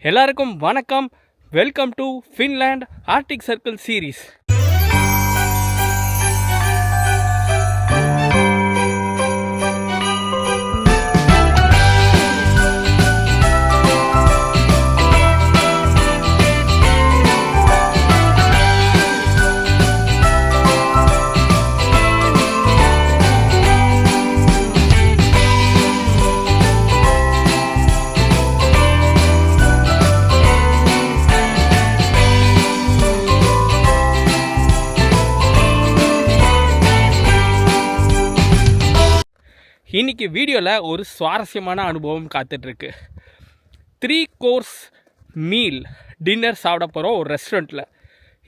எல்லாருக்கும் வணக்கம். Welcome to Finland Arctic circle series. இன்றைக்கி வீடியோவில் ஒரு சுவாரஸ்யமான அனுபவம் காத்துட்ருக்கு. 3 course மீல் டின்னர் சாப்பிட போகிறோம் ஒரு ரெஸ்டாரண்ட்டில்.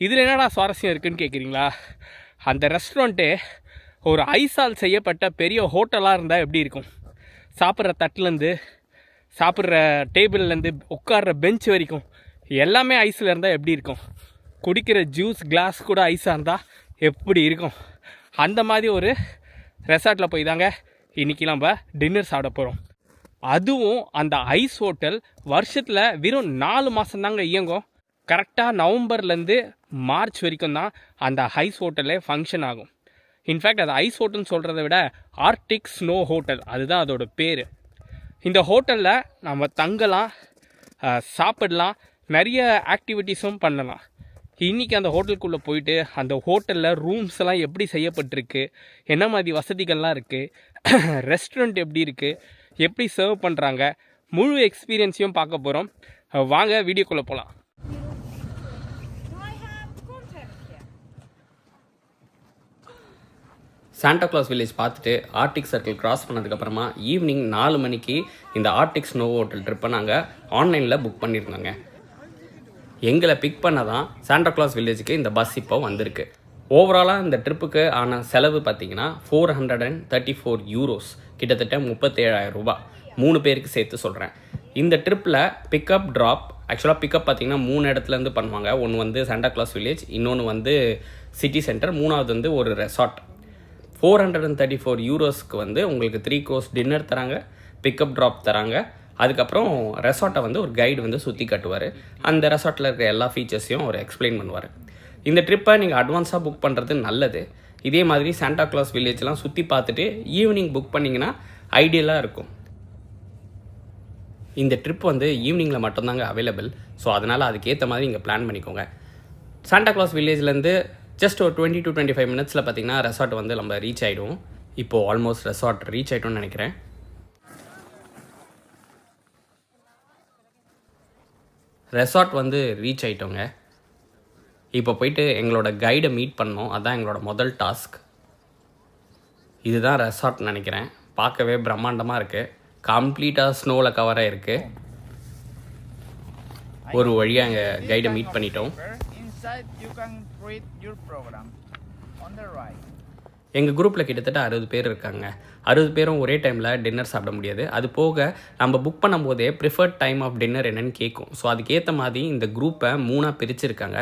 இதில் என்னடா சுவாரஸ்யம் இருக்குதுன்னு கேட்குறீங்களா? அந்த ரெஸ்டாரண்ட்டே ஒரு ஐஸால் செய்யப்பட்ட பெரிய ஹோட்டலாக இருந்தால் எப்படி இருக்கும்? சாப்பிட்ற தட்டிலேருந்து சாப்பிட்ற டேபிள்லேருந்து உட்கார்ற பெஞ்ச் வரைக்கும் எல்லாமே ஐஸில் இருந்தால் எப்படி இருக்கும்? குடிக்கிற ஜூஸ் கிளாஸ் கூட ஐஸாக இருந்தால் எப்படி இருக்கும்? அந்த மாதிரி ஒரு ரெசார்ட்டில் போய் தாங்க இன்றைக்கி நம்ம டின்னர் சாப்பிட போகிறோம். அதுவும் அந்த ஐஸ் ஹோட்டல் வருஷத்தில் வெறும் 4 மாதம் தாங்க இயங்கும். கரெக்டாக நவம்பர்லேருந்து மார்ச் வரைக்கும் தான் அந்த ஐஸ் ஹோட்டலே ஃபங்க்ஷன் ஆகும். இன்ஃபேக்ட் அது ஐஸ் ஹோட்டல்னு சொல்கிறத விட ஆர்டிக் ஸ்னோ ஹோட்டல், அதுதான் அதோட பேர். இந்த ஹோட்டலில் நம்ம தங்கலாம், சாப்பிடலாம், நிறைய ஆக்டிவிட்டீஸும் பண்ணலாம். இன்றைக்கி அந்த ஹோட்டலுக்குள்ளே போயிட்டு அந்த ஹோட்டலில் ரூம்ஸ் எல்லாம் எப்படி செய்யப்பட்டிருக்கு, என்ன மாதிரி வசதிகள்லாம் இருக்குது, ரெஸ்டாரண்ட் எப்படி இருக்குது, எப்படி சர்வ் பண்ணுறாங்க, முழு எக்ஸ்பீரியன்ஸையும் பார்க்க போகிறோம். வாங்க வீடியோக்குள்ளே போகலாம். சாண்டா கிளாஸ் வில்லேஜ் பார்த்துட்டு ஆர்டிக் சர்க்கிள் கிராஸ் பண்ணதுக்கப்புறமா ஈவினிங் 4 மணிக்கு இந்த ஆர்டிக் ஸ்னோ ஹோட்டல் ட்ரிப்பை நாங்கள் ஆன்லைனில் புக் பண்ணியிருந்தோங்க. எங்களை பிக் பண்ண தான் சாண்டா கிளாஸ் வில்லேஜுக்கு இந்த பஸ் இப்போ வந்திருக்கு. ஓவராலாக இந்த ட்ரிப்புக்கு ஆன செலவு பார்த்திங்கன்னா 434 யூரோஸ், கிட்டத்தட்ட 37,000 ரூபாய், 3 பேருக்கு சேர்த்து சொல்கிறேன். இந்த ட்ரிப்பில் பிக்கப் ட்ராப், ஆக்சுவலாக பிக்கப் பார்த்திங்கன்னா 3 இடத்துலேருந்து பண்ணுவாங்க. ஒன்று வந்து சாண்டா கிளாஸ் வில்லேஜ், இன்னொன்று வந்து சிட்டி சென்டர், 3வது வந்து ஒரு ரெசார்ட். 434 யூரோஸ்க்கு வந்து உங்களுக்கு 3 course டின்னர் தராங்க, பிக்கப் ட்ராப் தராங்க. அதுக்கப்புறம் ரெசார்ட்டை வந்து ஒரு கைடு வந்து சுற்றி காட்டுவார். அந்த ரெசார்ட்டில் இருக்கிற எல்லா ஃபீச்சர்ஸையும் அவர் எக்ஸ்பிளைன் பண்ணுவார். இந்த ட்ரிப்பை நீங்கள் அட்வான்ஸாக புக் பண்ணுறது நல்லது. இதே மாதிரி சாண்டா கிளாஸ் வில்லேஜ்லாம் சுற்றி பார்த்துட்டு ஈவினிங் புக் பண்ணிங்கன்னா ஐடியலாக இருக்கும். இந்த ட்ரிப் வந்து ஈவினிங்கில் மட்டும்தாங்க அவைலபிள். ஸோ அதனால் அதுக்கேற்ற மாதிரி இங்கே பிளான் பண்ணிக்கோங்க. சாண்டா கிளாஸ் வில்லேஜ்லேருந்து ஜஸ்ட் ஒரு 20 to 25 மினிட்ஸில் பார்த்திங்கன்னா ரெசார்ட் வந்து நம்ம ரீச் ஆகிடுவோம். இப்போது ஆல்மோஸ்ட் ரெசார்ட் ரீச் ஆகிட்டோம்னு நினைக்கிறேன். ரெசார்ட் வந்து ரீச் ஆகிட்டோங்க. இப்போ போயிட்டு எங்களோட கைடை மீட் பண்ணோம். அதுதான் எங்களோட முதல் டாஸ்க். இதுதான் ரெசார்ட் நினைக்கிறேன். பார்க்கவே பிரம்மாண்டமாக இருக்குது. கம்ப்ளீட்டாக ஸ்னோவில் கவராக இருக்குது. ஒரு வழியாக எங்கள் கைடை மீட் பண்ணிட்டோம். எங்கள் குரூப்பில் கிட்டத்தட்ட 60 பேர் இருக்காங்க. 60 பேரும் ஒரே டைமில் டின்னர் சாப்பிட முடியாது. அது போக நம்ம புக் பண்ணும்போதே ப்ரிஃபர்ட் டைம் ஆஃப் டின்னர் என்னென்னு கேட்கும். ஸோ அதுக்கேற்ற மாதிரி இந்த குரூப்பை 3ஆக பிரிச்சுருக்காங்க.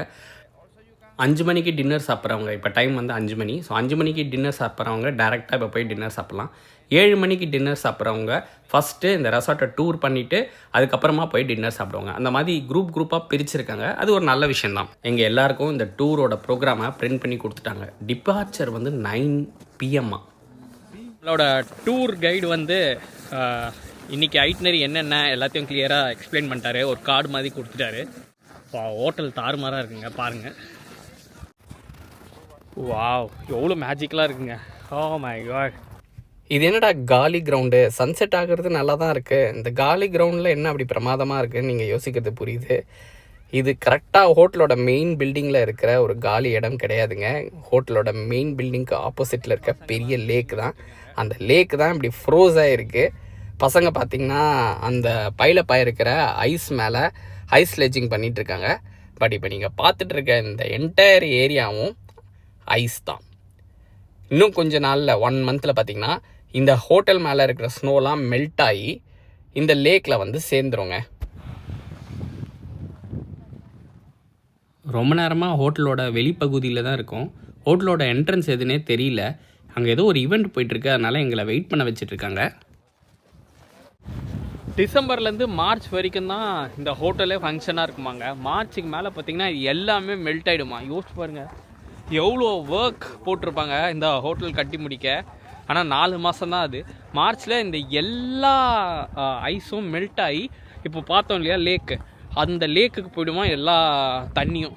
5 மணிக்கு டின்னர் சாப்பிட்றவங்க, இப்போ டைம் வந்து 5 மணி. ஸோ 5 மணிக்கு டின்னர் சாப்பிட்றவங்க டேரெக்டாக இப்போ போய் டின்னர் சாப்பிட்லாம். 7 மணிக்கு டின்னர் சாப்பிட்றவங்க ஃபஸ்ட்டு இந்த ரெசார்ட்டை டூர் பண்ணிவிட்டு அதுக்கப்புறமா போய் டின்னர் சாப்பிடுவாங்க. அந்த மாதிரி குரூப்பாக பிரிச்சுருக்காங்க. அது ஒரு நல்ல விஷயந்தான். எங்கள் எல்லாேருக்கும் இந்த டூரோட ப்ரோக்ராமை பிரிண்ட் பண்ணி கொடுத்துட்டாங்க. டிபார்ச்சர் வந்து 9 PM. நம்மளோட டூர் கைடு வந்து இன்றைக்கி ஐட்னரி என்னென்ன எல்லாத்தையும் கிளியராக எக்ஸ்பிளைன் பண்ணிட்டாரு. ஒரு கார்டு மாதிரி கொடுத்துட்டாரு. ஹோட்டல் தாறுமாறாக இருக்குங்க, பாருங்கள். வாவ், எவ்வளோ மேஜிக்கலாக இருக்குங்க. Oh my god. இது என்னடா காலி கிரவுண்டு? சன்செட் ஆகிறது நல்லா தான் இருக்குது. இந்த காலி கிரவுண்டில் என்ன அப்படி பிரமாதமாக இருக்குதுன்னு நீங்கள் யோசிக்கிறது புரியுது. இது கரெக்டாக ஹோட்டலோட மெயின் பில்டிங்கில் இருக்கிற ஒரு காலி இடம் கிடையாதுங்க. ஹோட்டலோட மெயின் பில்டிங்க்கு ஆப்போசிட்டில் இருக்க பெரிய லேக் தான். அந்த லேக் தான் இப்படி ஃப்ரோஸாக இருக்குது. பசங்க பார்த்திங்கன்னா அந்த பைலப்பாக இருக்கிற ஐஸ் மேலே ஐஸ் ஸ்லெட்ஜிங் பண்ணிகிட்ருக்காங்க. பட் இப்போ நீங்கள் பார்த்துட்டு இருக்க இந்த என்டையர் ஏரியாவும் ஐஸ் தான். இன்னும் கொஞ்ச நாளில் 1 மந்தில் பார்த்திங்கன்னா இந்த ஹோட்டல் மேலே இருக்கிற ஸ்னோலாம் மெல்ட் ஆகி இந்த லேக்கில் வந்து சேர்ந்துருங்க. ரொம்ப நேரமாக ஹோட்டலோட வெளிப்பகுதியில் தான் இருக்கும். ஹோட்டலோட என்ட்ரன்ஸ் எதுனே தெரியல. அங்கே ஏதோ ஒரு ஈவெண்ட் போயிட்டுருக்கு, அதனால் எங்களை வெயிட் பண்ண வச்சிட்ருக்காங்க. டிசம்பர்லேருந்து மார்ச் வரைக்கும் தான் இந்த ஹோட்டலே ஃபங்க்ஷனாக இருக்குமாங்க. மார்ச்சுக்கு மேலே பார்த்தீங்கன்னா எல்லாமே மெல்ட் ஆகிடுமா. யோசிச்சு பாருங்கள் எவ்வளோ ஒர்க் போட்டிருப்பாங்க இந்த ஹோட்டல் கட்டி முடிக்க. ஆனால் 4 மாதம் தான் அது. மார்ச்சில் இந்த எல்லா ஐஸும் மெல்ட் ஆகி இப்போ பார்த்தோம் இல்லையா லேக்கு, அந்த லேக்குக்கு போய்டுமா எல்லா தண்ணியும்.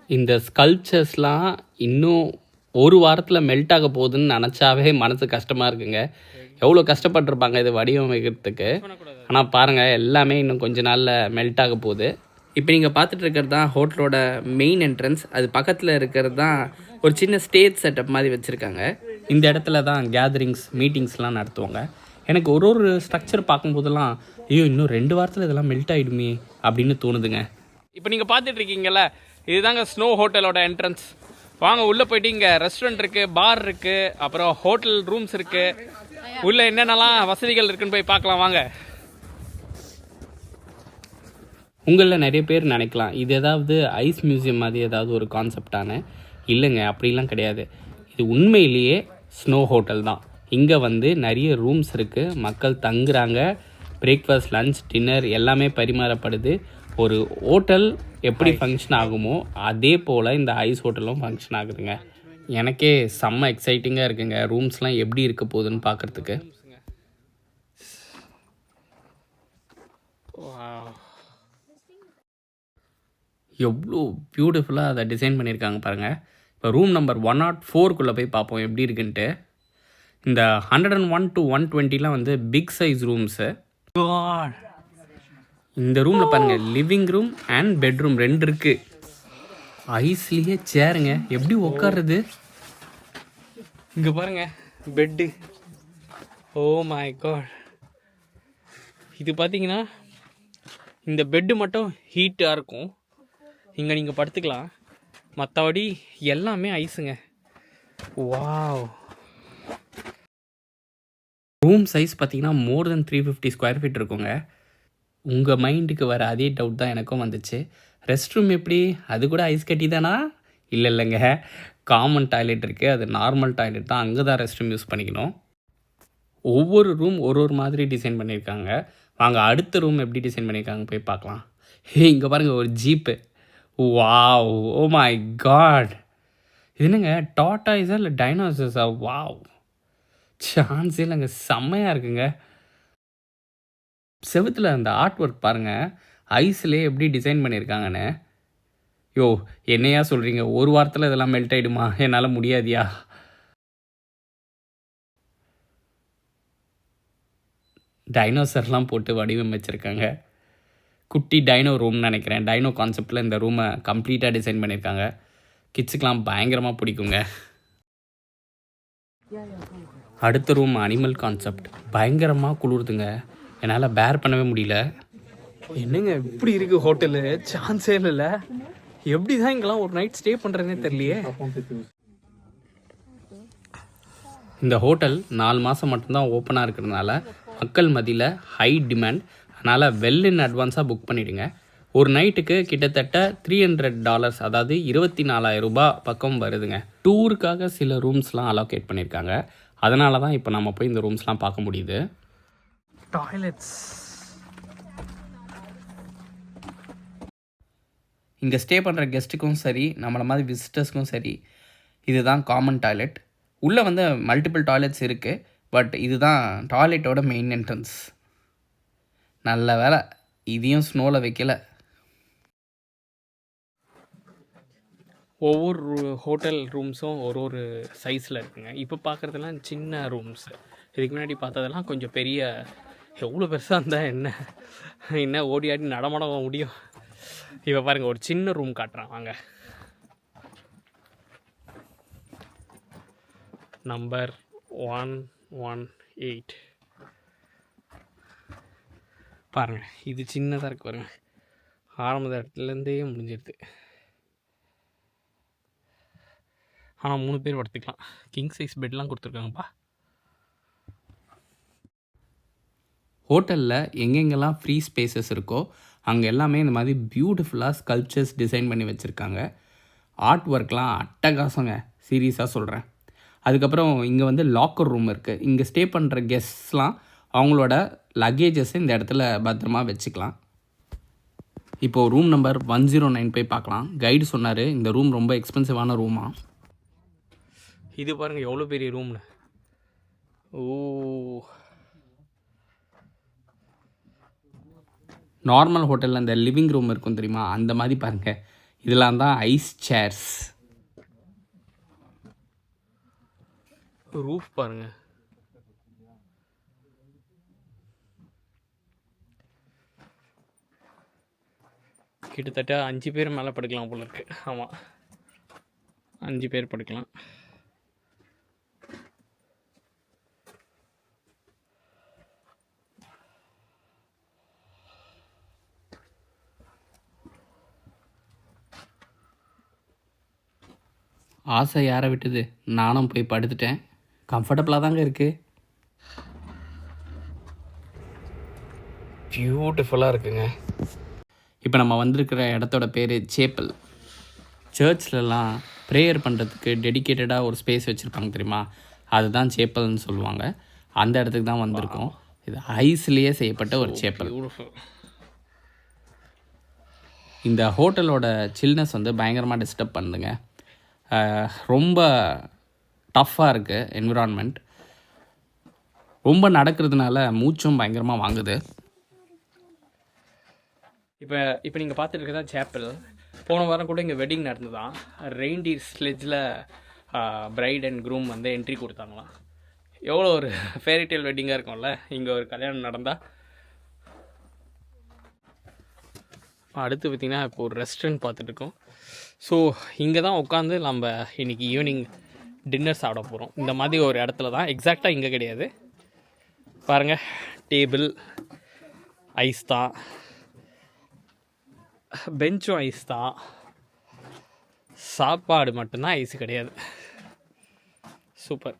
இந்த ஸ்கல்ப்சர்ஸ்லாம் இன்னும் ஒரு வாரத்தில் மெல்ட் ஆக போகுதுன்னு நினச்சாவே மனசு கஷ்டமாக இருக்குங்க. எவ்வளோ கஷ்டப்பட்டுருப்பாங்க இது வடிவமைக்கிறதுக்கு. ஆனால் பாருங்கள் எல்லாமே இன்னும் கொஞ்ச நாளில் மெல்ட் ஆக போகுது. இப்போ நீங்கள் பார்த்துட்டு இருக்கிறது தான் ஹோட்டலோட மெயின் என்ட்ரன்ஸ். அது பக்கத்தில் இருக்கிறது தான் ஒரு சின்ன ஸ்டேஜ் செட்டப் மாதிரி வச்சுருக்காங்க. இந்த இடத்துல தான் கேதரிங்ஸ் மீட்டிங்ஸ்லாம் நடத்துவாங்க. எனக்கு ஒரு ஸ்ட்ரக்சர் பார்க்கும்போதெல்லாம் ஐயோ இன்னும் 2 வாரத்தில் இதெல்லாம் மெல்ட் ஆகிடுமே அப்படின்னு தோணுதுங்க. இப்போ நீங்கள் பார்த்துட்டு இருக்கீங்கல்ல, இதுதாங்க ஸ்னோ ஹோட்டலோட என்ட்ரன்ஸ். வாங்க உள்ளே போயிட்டு இங்கே ரெஸ்டாரண்ட் இருக்குது, பார் இருக்குது, அப்புறம் ஹோட்டல் ரூம்ஸ் இருக்குது. உள்ளே என்னென்னலாம் வசதிகள் இருக்குன்னு போய் பார்க்கலாம் வாங்க. உங்களில் நிறைய பேர் நினைக்கலாம் இது ஏதாவது ஐஸ் மியூசியம் மாதிரி ஏதாவது ஒரு கான்செப்டான. இல்லைங்க, அப்படிலாம் கிடையாது. இது உண்மையிலேயே ஸ்னோ ஹோட்டல் தான். இங்கே வந்து நிறைய ரூம்ஸ் இருக்குது, மக்கள் தங்குறாங்க, பிரேக்ஃபாஸ்ட் லன்ச் டின்னர் எல்லாமே பரிமாறப்படுது. ஒரு ஹோட்டல் எப்படி ஃபங்க்ஷன் ஆகுமோ அதே போல் இந்த ஐஸ் ஹோட்டலும் ஃபங்க்ஷன் ஆகுதுங்க. எனக்கே செம்ம எக்ஸைட்டிங்காக இருக்குங்க ரூம்ஸ்லாம் எப்படி இருக்க போகுதுன்னு பார்க்குறதுக்கு. எவ்வளோ பியூட்டிஃபுல்லாக அதை டிசைன் பண்ணியிருக்காங்க பாருங்கள். இப்போ ரூம் நம்பர் 104 போய் பார்ப்போம் எப்படி இருக்குன்ட்டு. இந்த 101 to 120 வந்து பிக் சைஸ் ரூம்ஸு. இந்த ரூமில் பாருங்கள் லிவிங் ரூம் அண்ட் பெட்ரூம் 2 இருக்குது. ஐஸ்லேயே சேருங்க, எப்படி உட்காருது. இங்கே பாருங்கள் பெட்டு. O my god. இது பார்த்தீங்கன்னா இந்த பெட்டு மட்டும் ஹீட்டாக இருக்கும். இங்கே நீங்கள் படுத்துக்கலாம், மற்றபடி எல்லாமே ஐஸுங்க. வாவ். ரூம் சைஸ் பார்த்தீங்கன்னா மோர் தென் 350 ஸ்கொயர் ஃபீட் இருக்குங்க. உங்கள் மைண்டுக்கு வர அதே டவுட் தான் எனக்கும் வந்துச்சு. ரெஸ்ட் ரூம் எப்படி, அது கூட ஐஸ் கட்டி தானா? இல்லைங்க, காமன் டாய்லெட் இருக்குது, அது நார்மல் டாய்லெட் தான். அங்கே தான் ரெஸ்ட் ரூம் யூஸ் பண்ணிக்கணும். ஒவ்வொரு ரூம் ஒரு மாதிரி டிசைன் பண்ணியிருக்காங்க. வாங்க அடுத்த ரூம் எப்படி டிசைன் பண்ணியிருக்காங்க போய் பார்க்கலாம். இங்கே பாருங்கள் ஒரு jeep. Wow, oh my god. இது என்னங்க டாட்டாய்ஸா இல்லை டைனோசர்ஸா? வாவ், சான்ஸ் இல்லைங்க, செம்மையாக இருக்குங்க. செவுத்தில் அந்த ஆர்ட் ஒர்க் பாருங்கள், ஐஸ்லேயே எப்படி டிசைன் பண்ணியிருக்காங்கன்னு. யோ என்னையா சொல்கிறீங்க, ஒரு வாரத்தில் இதெல்லாம் மெல்ட் ஆகிடுமா? என்னால் முடியாதியா. டைனோசர்லாம் போட்டு வடிவமைச்சிருக்காங்க. குட்டி டைனோ ரூம்னு நினைக்கிறேன். டைனோ கான்செப்டில் இந்த ரூமை கம்ப்ளீட்டாக டிசைன் பண்ணியிருக்காங்க. கிட்ஸுக்கெலாம் பயங்கரமாக பிடிக்குங்க. அடுத்த ரூம் அனிமல் கான்செப்ட். பயங்கரமாக குளிருதுங்க, என்னால் பேர் பண்ணவே முடியல. என்னங்க இப்படி இருக்குது ஹோட்டலு, சான்ஸே இல்லை. எப்படி தான் இங்கெல்லாம் ஒரு நைட் ஸ்டே பண்ணுறதுனே தெரியலையே. இந்த ஹோட்டல் 4 மாதம் மட்டும்தான் ஓப்பனாக இருக்கிறதுனால மக்கள் மத்தியில் ஹை டிமாண்ட். அதனால் வெல் இன் அட்வான்ஸாக புக் பண்ணிவிடுங்க. ஒரு நைட்டுக்கு கிட்டத்தட்ட $300, அதாவது 24,000 ரூபாய் பக்கம் வருதுங்க. டூருக்காக சில ரூம்ஸ்லாம் அலோகேட் பண்ணியிருக்காங்க. அதனால தான் இப்போ நம்ம போய் இந்த ரூம்ஸ்லாம் பார்க்க முடியுது. டாய்லெட்ஸ். இங்கே ஸ்டே பண்ணுற கெஸ்ட்டுக்கும் சரி, நம்மளை மாதிரி விசிட்டர்ஸ்க்கும் சரி, இதுதான் காமன் டாய்லெட். உள்ளே வந்து மல்டிபிள் டாய்லெட்ஸ் இருக்குது, பட் இதுதான் டாய்லெட்டோட மெயின் என்ட்ரன்ஸ். நல்ல வேலை இதையும் ஸ்னோவில் வைக்கல. ஒவ்வொரு ஹோட்டல் ரூம்ஸும் ஒரு சைஸில் இருக்குங்க. இப்போ பார்க்குறதெல்லாம் சின்ன ரூம்ஸு. இதுக்கு முன்னாடி பார்த்ததெல்லாம் கொஞ்சம் பெரிய. எவ்வளோ பெருசாக இருந்தால் என்ன ஓடி ஆடி நடமாட முடியும். இப்போ பாருங்கள் ஒரு சின்ன ரூம் காட்டுறான் வாங்க. நம்பர் 118 பாருங்கள். இது சின்னதாக இருக்குது பாருங்கள், ஆரம்ப இடத்துலேருந்தே முடிஞ்சிடுது. ஆனால் 3 பேர் படுத்துக்கலாம். கிங் சைஸ் பெட்லாம் கொடுத்துருக்காங்கப்பா. ஹோட்டலில் எங்கெங்கெல்லாம் ஃப்ரீ ஸ்பேசஸ் இருக்கோ அங்கே எல்லாமே இந்த மாதிரி பியூட்டிஃபுல்லாக ஸ்கல்ப்சர்ஸ் டிசைன் பண்ணி வச்சுருக்காங்க. ஆர்ட் ஒர்க்லாம் அட்டகாசங்க, சீரியஸாக சொல்கிறேன். அதுக்கப்புறம் இங்கே வந்து லாக்கர் ரூம் இருக்குது. இங்கே ஸ்டே பண்ணுற கெஸ்ட்ஸ்லாம் அவங்களோட லக்கேஜஸை இந்த இடத்துல பத்திரமா வச்சுக்கலாம். இப்போது ரூம் நம்பர் 109 போய் பார்க்கலாம். கைடு சொன்னார் இந்த ரூம் ரொம்ப எக்ஸ்பென்சிவான ரூமா. இது பாருங்கள் எவ்வளோ பெரிய ரூம்னு. ஓ, நார்மல் ஹோட்டலில் இந்த லிவிங் ரூம் இருக்கும் தெரியுமா, அந்த மாதிரி பாருங்கள். இதெல்லாம் தான் ஐஸ் சேர்ஸ். ரூஃப் பாருங்கள். கிட்டத்தட்ட 5 பேர் மேலே படுக்கலாம் போல இருக்கு. ஆமாம், 5 பேர் படுக்கலாம். ஆசை யாரை விட்டுது, நானும் போய் படுத்துட்டேன். கம்ஃபர்டபுளாக தாங்க இருக்குது. பியூட்டிஃபுல்லாக இருக்குங்க. இப்போ நம்ம வந்திருக்கிற இடத்தோட பேர் சேப்பல். சர்ச்லலாம் ப்ரேயர் பண்ணுறதுக்கு டெடிக்கேட்டடாக ஒரு ஸ்பேஸ் வச்சுருப்பாங்க தெரியுமா, அதுதான் சேப்பல்னு சொல்லுவாங்க. அந்த இடத்துக்கு தான் வந்திருக்கோம். இது ஐஸ்லேயே செய்யப்பட்ட ஒரு சேப்பல். இந்த ஹோட்டலோட சில்னஸ் வந்து பயங்கரமாக டிஸ்டர்ப் பண்ணுதுங்க. ரொம்ப டஃப்பாக இருக்குது என்விரான்மெண்ட். ரொம்ப நடக்கிறதுனால மூச்சும் பயங்கரமாக வாங்குது. இப்போ நீங்கள் பார்த்துட்டு இருக்கிறதா சேப்பல். போன வாரம் கூட இங்கே வெட்டிங் நடந்துதான். ரெயின்டீர் ஸ்லெட்ஜில் பிரைட் அண்ட் க்ரூம் வந்து என்ட்ரி கொடுத்தாங்களாம். எவ்வளோ ஒரு ஃபேரிடேல் வெட்டிங்காக இருக்கும்ல இங்கே ஒரு கல்யாணம் நடந்தால். அடுத்து பார்த்திங்கன்னா இப்போ ஒரு ரெஸ்டாரண்ட் பார்த்துட்ருக்கோம். ஸோ இங்கே தான் உட்காந்து நம்ம இன்றைக்கி ஈவினிங் டின்னர் சாப்பிட போகிறோம். இந்த மாதிரி ஒரு இடத்துல தான், எக்ஸாக்டாக இங்கே கிடையாது. பாருங்கள், டேபிள் ஐஸ் தான், பெஞ்சும் ஐஸ் தான், சாப்பாடு மட்டும்தான் ஐஸ் கிடையாது. சூப்பர்.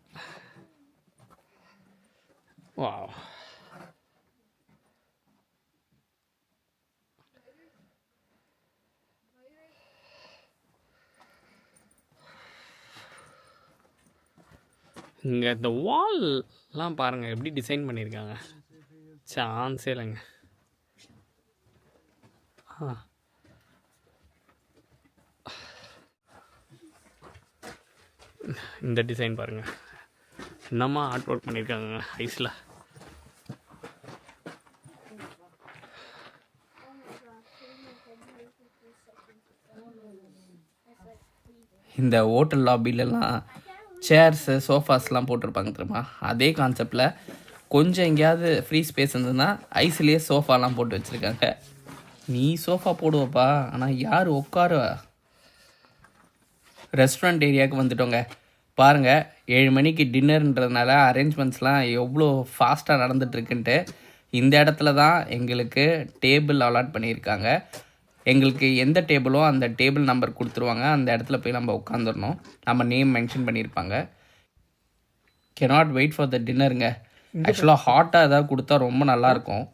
வா, இங்கே இந்த வால்லாம் பாருங்கள் எப்படி டிசைன் பண்ணியிருக்காங்க. சான்ஸே இல்லைங்க. இந்த டிசைன் பாருங்கள், என்னம்மா ஆர்ட் ஒர்க் பண்ணியிருக்காங்க ஐஸில். இந்த ஹோட்டல் லாபிலெலாம் சேர்ஸு சோஃபாஸ்லாம் போட்டிருப்பாங்க தெரியுமா, அதே கான்செப்டில் கொஞ்சம் எங்கேயாவது ஃப்ரீ ஸ்பேஸ் இருந்ததுன்னா ஐஸ்லேயே சோஃபாலாம் போட்டு வச்சுருக்காங்க. நீ சோஃபா போடுவப்பா, ஆனால் யார் உட்காருவா? ரெஸ்டாரண்ட் ஏரியாவுக்கு வந்துட்டோங்க. பாருங்கள், 7 மணிக்கு டின்னர்ன்றதுனால அரேஞ்ச்மெண்ட்ஸ்லாம் எவ்வளோ ஃபாஸ்ட்டாக நடந்துகிட்ருக்குன்ட்டு. இந்த இடத்துல தான் எங்களுக்கு டேபிள் அலாட் பண்ணியிருக்காங்க. எங்களுக்கு எந்த டேபிளோ அந்த டேபிள் நம்பர் கொடுத்துருவாங்க. அந்த இடத்துல போய் நம்ம உட்காந்துடணும். நம்ம நேம் மென்ஷன் பண்ணியிருப்பாங்க. கெனாட் வெயிட் ஃபார் த டின்னருங்க. ஆக்சுவலாக ஹாட்டாக எதாவது கொடுத்தா ரொம்ப நல்லாயிருக்கும்.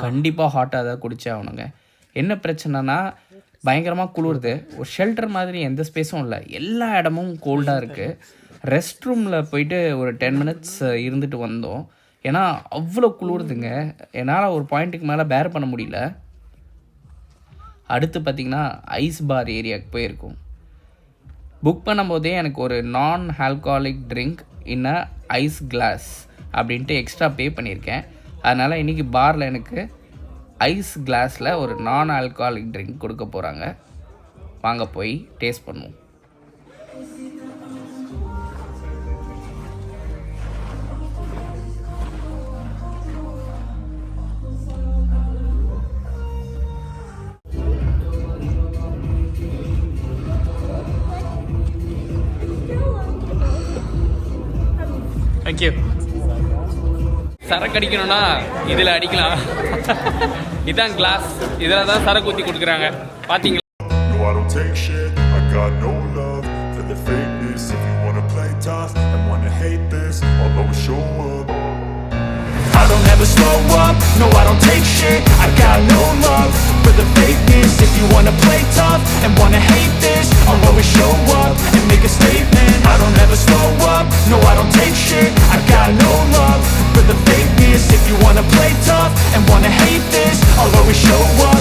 கண்டிப்பாக ஹாட்டாக எதாவது குடிச்சே ஆகணுங்க. என்ன பிரச்சனைனா பயங்கரமாக குளிருது. ஒரு ஷெல்டர் மாதிரி எந்த ஸ்பேஸும் இல்லை, எல்லா இடமும் கோல்டாக இருக்குது. ரெஸ்ட் ரூமில் போயிட்டு ஒரு 10 மினிட்ஸ் இருந்துட்டு வந்தோம். ஏன்னா அவ்வளோ குளிருதுங்க. என்னால் ஒரு பாயிண்ட்டுக்கு மேலே பேர் பண்ண முடியல. அடுத்து பார்த்திங்கன்னா ஐஸ் பார் ஏரியாவுக்கு போயிருக்கோம். புக் பண்ணும்போதே எனக்கு ஒரு நான் ஆல்கஹாலிக் ட்ரிங்க் இன் அ ஐஸ் கிளாஸ் அப்படின்ட்டு எக்ஸ்ட்ரா பே பண்ணியிருக்கேன். அதனால் இன்றைக்கி பாரில் எனக்கு ஐஸ் கிளாஸில் ஒரு நான் ஆல்கஹாலிக் ட்ரிங்க் கொடுக்க போகிறாங்க. வாங்க போய் டேஸ்ட் பண்ணுவோம். தேங்க்யூ. சரக்கு அடிக்கணும்னா இதில் அடிக்கலாம். இதான் கிளாஸ், இதில் தான் சரக்கு ஊற்றி கொடுக்குறாங்க. பார்த்தீங்களா? No, I don't take shit. I got no love for the fakeness. If you wanna play tough and wanna hate this, I'll always show up. I don't ever slow up. No, I don't take shit. I got no love for the fakeness. If you wanna play tough and wanna hate this, I'll always show up and make a statement. I don't ever slow up. No, I don't take shit. I got no love for the fakeness. this. If you wanna play tough and wanna hate this, I'll always show up.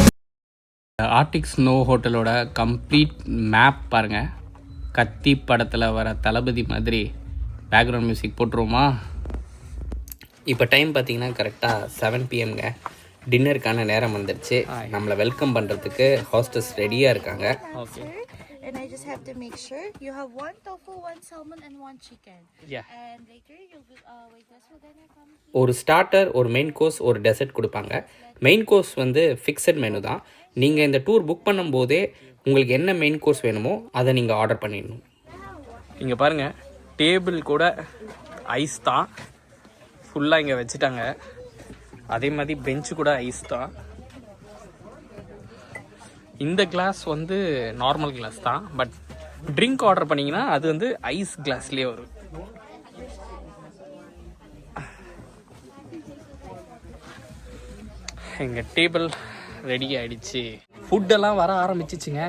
Arctic snow ஹோட்டலோட complete map பாருங்கள். கத்தி படத்தில் வர தளபதி மாதிரி background music போட்டுருவோமா? இப்போ time பார்த்தீங்கன்னா கரெக்டாக 7 PM டின்னருக்கான நேரம் வந்துடுச்சு. நம்மளை வெல்கம் பண்ணுறதுக்கு ஹாஸ்டஸ் ரெடியாக இருக்காங்க. Okay. And I just have to make sure you have 1 tofu, 1 salmon and 1 chicken. Yeah. And later you'll be, waitress will then come. ஒரு ஸ்டார்டர், ஒரு மெயின் கோர்ஸ், ஒரு டெசர்ட் கொடுப்பாங்க. மெயின் கோர்ஸ் வந்து ஃபிக்ஸட் மெனு தான். நீங்கள் இந்த tour book பண்ணும்போதே உங்களுக்கு என்ன மெயின் கோர்ஸ் வேணுமோ அதை நீங்கள் ஆர்டர் பண்ணிடணும். இங்கே பாருங்கள், டேபிள் கூட ஐஸ் தான் ஃபுல்லாக இங்கே வச்சுட்டாங்க. அதே மாதிரி பெஞ்சு கூட ஐஸ் தான். இந்த கிளாஸ் வந்து நார்மல் கிளாஸ் தான், பட் ட்ரிங்க் ஆர்டர் பண்ணிங்கன்னா அது வந்து ஐஸ் கிளாஸ்லேயே வரும். எங்கள் டேபிள் ரெடி ஆகிடுச்சு. ஃபுட்டெல்லாம் வர ஆரம்பிச்சிச்சுங்க.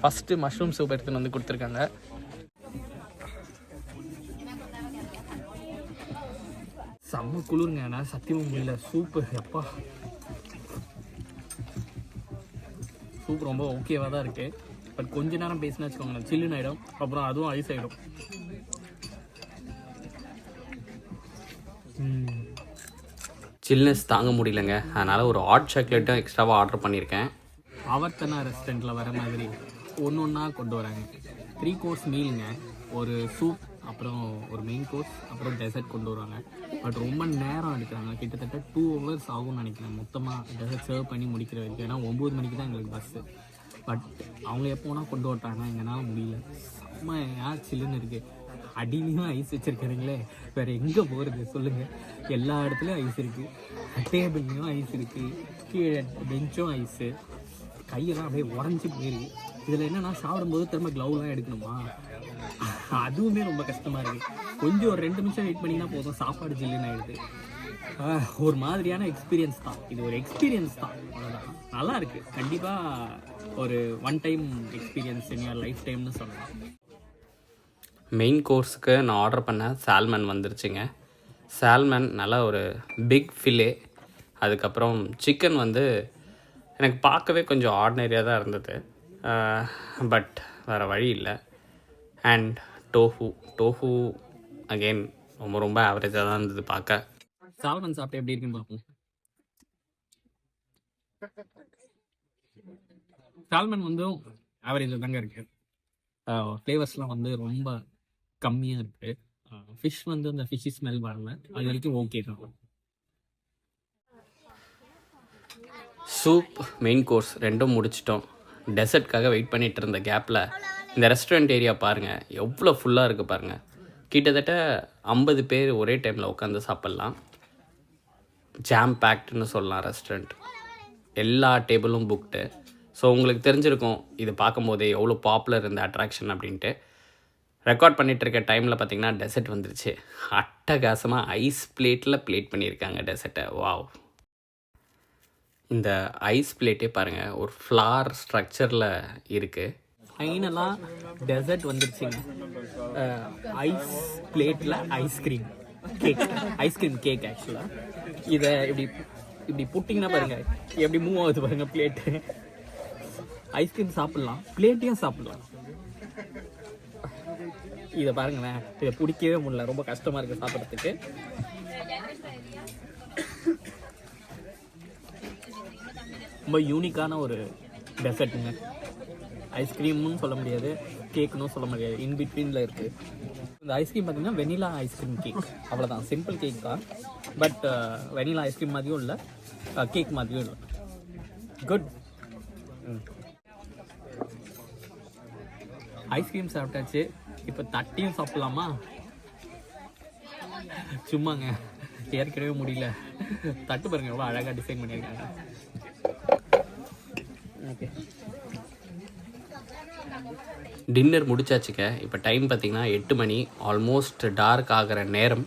ஃபஸ்ட்டு மஷ்ரூம் சூப் எடுத்துன்னு வந்து கொடுத்துருக்காங்க. செம்ம குளிருங்க, நான் சத்தியமும் முடியல. சூப்பு எப்பா, சூப் ரொம்ப ஓகேவாக தான் இருக்குது. பட் கொஞ்ச நேரம் பேசினா வச்சுக்கோங்களேன், சில்லுன்னு ஆகிடும். அப்புறம் அதுவும் ஐஸ் ஆகிடும். சில்னஸ் தாங்க முடியலங்க. அதனால் ஒரு ஹாட் சாக்லேட்டும் எக்ஸ்ட்ராவாக ஆர்டர் பண்ணியிருக்கேன். ஆவர்த்தனா ரெஸ்டாரண்ட்டில் வர மாதிரி ஒன்று ஒன்றா கொண்டு வராங்க. 3 கோர்ஸ் மீலுங்க, ஒரு சூப், அப்புறம் ஒரு மெயின் கோர்ஸ், அப்புறம் டெசர்ட் கொண்டு வருவாங்க. பட் ரொம்ப நேரம் எடுக்கிறாங்க. கிட்டத்தட்ட 2 hours ஆகும்னு நினைக்கிறேன் மொத்தமாக டெசர்ட் சர்வ் பண்ணி முடிக்கிற வரைக்கும். ஏன்னா 9 மணிக்கு தான் எங்களுக்கு பஸ்ஸு. பட் அவங்க எப்போ வேணால் கொண்டு வட்டாங்க, எங்களால் முடியல. செம்ம சில்லுன்னு இருக்குது. அடியிலையும் ஐஸ் வச்சுருக்கிறீங்களே, வேறு எங்கே போகிறது சொல்லுங்கள்? எல்லா இடத்துலையும் ஐஸ் இருக்குது. டேபிள்லேயும் ஐஸ் இருக்குது, கீழே பெஞ்சும் ஐஸு. கையெல்லாம் அப்படியே உடஞ்சி போயிருக்கு. இதில் என்னென்னா சாப்பிடும்போது திரும்ப க்ளவுலாம் எடுக்கணுமா, அதுவுமே ரொம்ப கஷ்டமாக இருக்குது. கொஞ்சம் ஒரு 2 நிமிஷம் வெயிட் பண்ணிங்கன்னா போதும், சாப்பாடு ஜில்லுன்னு ஆகிடுது. ஒரு மாதிரியான எக்ஸ்பீரியன்ஸ் தான் இது. ஒரு எக்ஸ்பீரியன்ஸ் தான், அவ்வளோதான். நல்லா இருக்குது. கண்டிப்பாக ஒரு 1 time experience in your life டைம்னு சொல்லலாம். மெயின் கோர்ஸுக்கு நான் ஆர்டர் பண்ண சால்மன் வந்துருச்சுங்க. சால்மன் நல்லா ஒரு பிக் ஃபிலே. அதுக்கப்புறம் சிக்கன் வந்து எனக்கு பார்க்கவே கொஞ்சம் ஆர்டினரியாக தான் இருந்தது, பட் வேறு வழி இல்லை. அண்ட் டோஃபு அகெயின் ரொம்ப ஆவரேஜாக தான் இருந்தது பார்க்க. சால்மன் சாப்பிட்டு எப்படி இருக்குன்னு பார்ப்போம். சால்மன் வந்து ஆவரேஜாக தாங்க இருக்குது. ஃப்ளேவர்ஸ்லாம் வந்து ரொம்ப கம்மியாக இருக்குது. ஃபிஷ் வந்து அந்த ஃபிஷ்ஷி ஸ்மெல் வரல, அது வரைக்கும் ஓகே தான். சூப், மெயின் கோர்ஸ் ரெண்டும் முடிச்சிட்டோம். டெசர்ட்காக வெயிட் பண்ணிகிட்டு இருந்த கேப்பில் இந்த ரெஸ்டாரண்ட் ஏரியா பாருங்கள் எவ்வளோ ஃபுல்லாக இருக்குது பாருங்கள். கிட்டத்தட்ட 50 பேர் ஒரே டைமில் உட்காந்து சாப்பிட்லாம். ஜாம் பேக்டுன்னு சொல்லலாம் ரெஸ்டாரண்ட். எல்லா டேபிளும் புக்டு. ஸோ உங்களுக்கு தெரிஞ்சிருக்கும் இது பார்க்கும்போதே எவ்வளோ பாப்புலர் இந்த அட்ராக்ஷன் அப்படின்ட்டு. ரெக்கார்ட் பண்ணிகிட்டு இருக்க டைமில் பார்த்திங்கன்னா டெசர்ட் வந்துருச்சு. அட்டகாசமாக ஐஸ் பிளேட்டில் பிளேட் பண்ணியிருக்காங்க டெசர்ட்டை. வாவ்! இந்த ஐஸ் பிளேட்டே பாருங்கள் ஒரு ஃப்ளார் ஸ்ட்ரக்சரில் இருக்குது. ஃபைனலாக டெசர்ட் வந்துருச்சுங்க. ஐஸ் பிளேட்டில் ஐஸ்கிரீம் கேக் ஆக்சுவலாக. இதை இப்படி புட்டிங்கன்னா பாருங்கள் எப்படி மூவ் ஆகுது பாருங்கள் பிளேட்டு. ஐஸ்கிரீம் சாப்பிட்லாம், பிளேட்டையும் சாப்பிட்லாம். இதை பாருங்களேன், இதை பிடிக்கவே முடியல, ரொம்ப கஷ்டமாக இருக்குது சாப்பிட்றதுக்கு. ரொம்ப யூனிக்கான ஒரு டெசர்ட்டுங்க. ஐஸ்கிரீம்னு சொல்ல முடியாது, கேக்குன்னு சொல்ல முடியாது, இன் பிட்வீனில் இருக்குது. இந்த ஐஸ்கிரீம் பார்த்திங்கன்னா வெனிலா ஐஸ்கிரீம் கேக், அவ்வளோதான். சிம்பிள் கேக் தான், பட் வெனிலா ஐஸ்கிரீம் மாதிரியும் இல்லை, கேக் மாதிரியும் இல்லை. குட். ஐஸ்கிரீம் சாப்பிட்டாச்சு, இப்போ தட்டியும் சாப்பிட்லாமா? சும்மாங்க, ஏற்கனவே முடியல. தட்டு பாருங்க எவ்வளோ அழகாக டிசைன் பண்ணியிருக்காங்க. ஓகே, டின்னர் முடிச்சாச்சுங்க. இப்போ டைம் பார்த்திங்கன்னா 8 மணி. ஆல்மோஸ்ட் டார்க் ஆகிற நேரம்.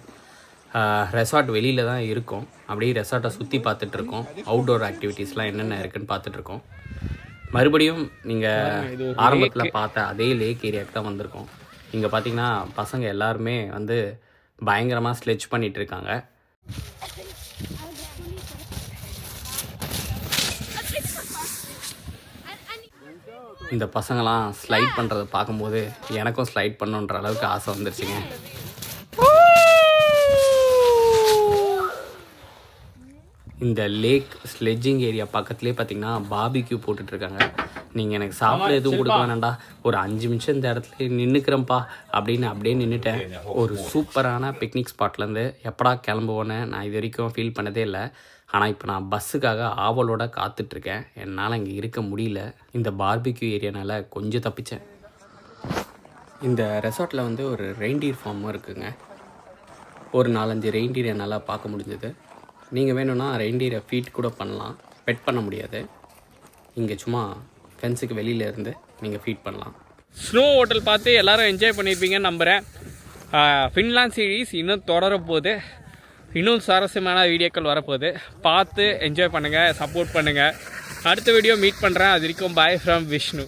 ரெசார்ட் வெளியில் தான் இருக்கும். அப்படியே ரெசார்ட்டை சுற்றி பார்த்துட்ருக்கோம். அவுட்டோர் ஆக்டிவிட்டீஸ்லாம் என்னென்ன இருக்குதுன்னு பார்த்துட்ருக்கோம். மறுபடியும் நீங்கள் ஆரம்பத்தில் பார்த்த அதே லேக் ஏரியாவுக்கு தான் வந்திருக்கோம். இங்கே பார்த்திங்கன்னா பசங்க எல்லாருமே வந்து பயங்கரமாக ஸ்லெட்ச் பண்ணிகிட்ருக்காங்க. இந்த பசங்களாம் ஸ்லைட் பண்ணுறதை பார்க்கும்போது எனக்கும் ஸ்லைட் பண்ணுன்ற அளவுக்கு ஆசை வந்துருச்சுங்க. இந்த லேக் ஸ்லெட்ஜிங் ஏரியா பக்கத்துலேயே பார்த்தீங்கன்னா பார்பிக்யூ போட்டுட்ருக்காங்க. நீங்கள் எனக்கு சாப்பிட எதுவும் கொடுக்க வேணாண்டா, ஒரு 5 நிமிஷம் இந்த இடத்துல நின்றுக்கிறேன்ப்பா அப்படின்னு அப்படியே நின்றுட்டேன். ஒரு சூப்பரான பிக்னிக் ஸ்பாட்லேருந்து எப்படா கிளம்புவோன்னு நான் இது வரைக்கும் ஃபீல் பண்ணதே இல்லை. ஆனால் இப்போ நான் பஸ்ஸுக்காக ஆவலோடு காத்துட்ருக்கேன். என்னால் இங்கே இருக்க முடியல. இந்த பார்பிக்யூ ஏரியானால் கொஞ்சம் தப்பிச்சேன். இந்த ரெசார்ட்டில் வந்து ஒரு ரெயின்டியர் ஃபார்மும் இருக்குங்க. ஒரு 4-5 ரெயின்டியர் என்னால் பார்க்க முடிஞ்சது. நீங்கள் வேணும்னா ரெயின்டியரை ஃபீட் கூட பண்ணலாம், பெட் பண்ண முடியாது. இங்கே சும்மா ஃபென்ஸுக்கு வெளியில் இருந்து நீங்கள் ஃபீட் பண்ணலாம். ஸ்னோ ஹோட்டல் பார்த்து எல்லோரும் என்ஜாய் பண்ணியிருப்பீங்கன்னு நம்புகிறேன். ஃபின்லாண்ட் சீரீஸ் இன்னும் தொடரப்போகுது. இன்னும் சுவாரஸ்யமான வீடியோக்கள் வரப்போகுது. பார்த்து என்ஜாய் பண்ணுங்கள், சப்போர்ட் பண்ணுங்கள். அடுத்த வீடியோ மீட் பண்ணுறேன். அது வரைக்கும் பாய் ஃப்ரம் விஷ்ணு.